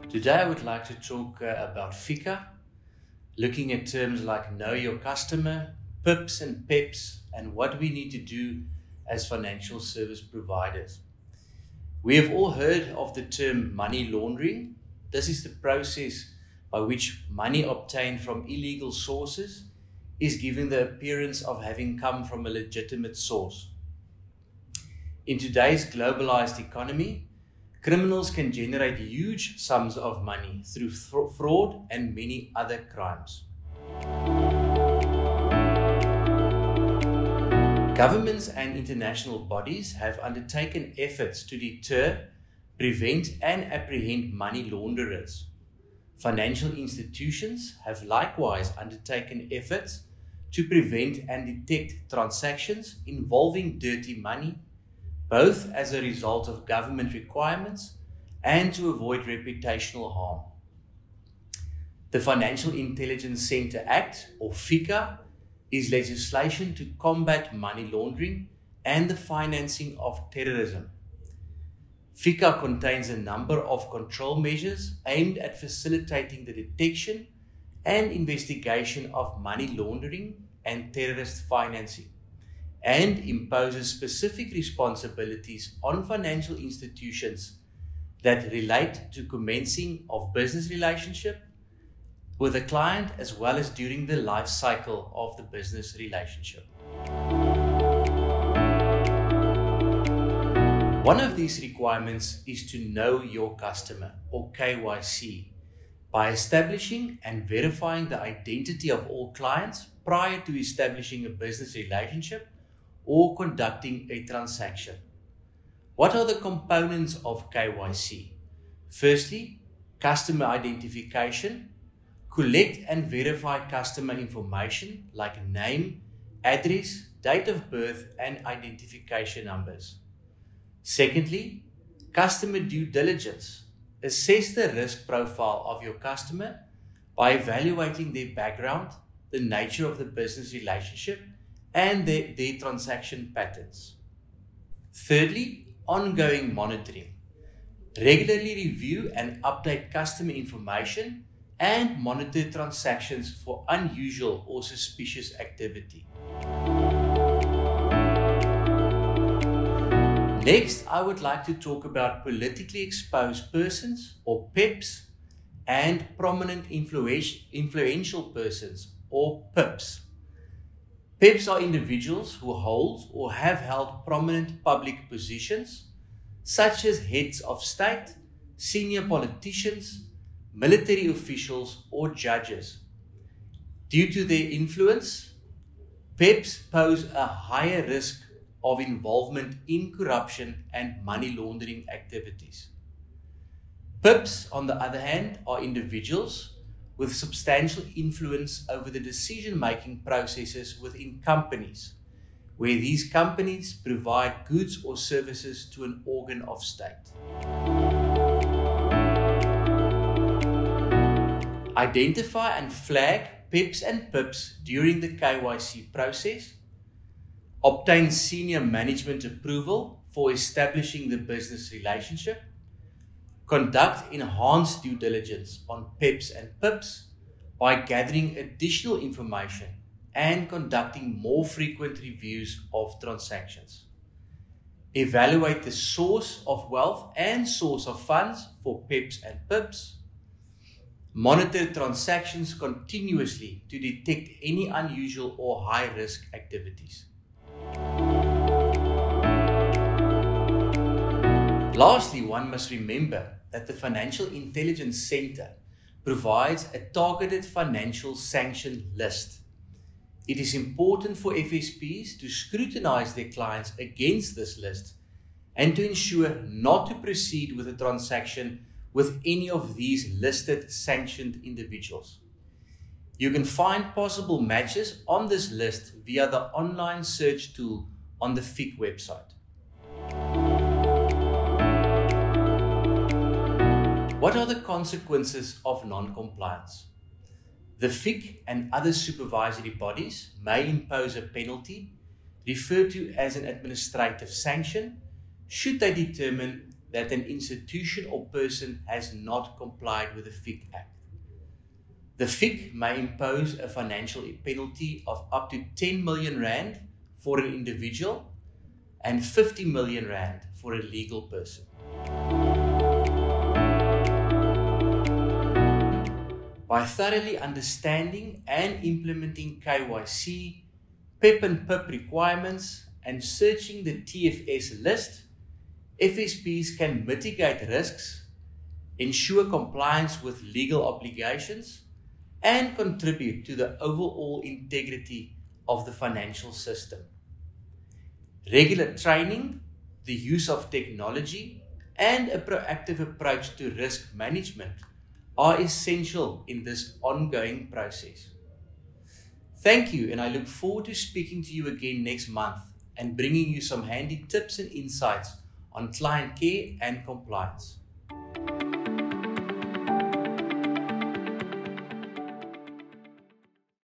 Today I would like to talk about FICA, looking at terms like know your customer, PIPs and PEPs, and what we need to do as financial service providers. We have all heard of the term money laundering. This is the process by which money obtained from illegal sources is given the appearance of having come from a legitimate source. In today's globalized economy, criminals can generate huge sums of money through fraud and many other crimes. Governments and international bodies have undertaken efforts to deter, prevent, and apprehend money launderers. Financial institutions have likewise undertaken efforts to prevent and detect transactions involving dirty money, both as a result of government requirements and to avoid reputational harm. The Financial Intelligence Center Act, or FICA, is legislation to combat money laundering and the financing of terrorism. FICA contains a number of control measures aimed at facilitating the detection and investigation of money laundering and terrorist financing, and imposes specific responsibilities on financial institutions that relate to commencing of business relationship with a client as well as during the life cycle of the business relationship. One of these requirements is to know your customer, or KYC, by establishing and verifying the identity of all clients prior to establishing a business relationship or conducting a transaction. What are the components of KYC? Firstly, customer identification. Collect and verify customer information like name, address, date of birth, and identification numbers. Secondly, customer due diligence. Assess the risk profile of your customer by evaluating their background, the nature of the business relationship, and their transaction patterns. Thirdly, ongoing monitoring. Regularly review and update customer information and monitor transactions for unusual or suspicious activity. Next, I would like to talk about politically exposed persons, or PEPs, and prominent influential persons, or PIPs. PIPs are individuals who hold or have held prominent public positions, such as heads of state, senior politicians, military officials, or judges. Due to their influence, PEPs pose a higher risk of involvement in corruption and money laundering activities. PIPs, on the other hand, are individuals with substantial influence over the decision-making processes within companies, where these companies provide goods or services to an organ of state. Identify and flag PEPs and PIPs during the KYC process. Obtain senior management approval for establishing the business relationship. Conduct enhanced due diligence on PEPs and PIPs by gathering additional information and conducting more frequent reviews of transactions. Evaluate the source of wealth and source of funds for PEPs and PIPs. Monitor transactions continuously to detect any unusual or high-risk activities. Lastly, one must remember that the Financial Intelligence Center provides a targeted financial sanction list. It is important for FSPs to scrutinize their clients against this list and to ensure not to proceed with a transaction with any of these listed sanctioned individuals. You can find possible matches on this list via the online search tool on the FIC website. What are the consequences of non-compliance? The FIC and other supervisory bodies may impose a penalty, referred to as an administrative sanction, should they determine that an institution or person has not complied with the FIC Act. The FIC may impose a financial penalty of up to 10 million rand for an individual and 50 million rand for a legal person. By thoroughly understanding and implementing KYC, PEP and PIP requirements, and searching the TFS list, FSPs can mitigate risks, ensure compliance with legal obligations, and contribute to the overall integrity of the financial system. Regular training, the use of technology, and a proactive approach to risk management are essential in this ongoing process. Thank you, and I look forward to speaking to you again next month and bringing you some handy tips and insights on client care and compliance.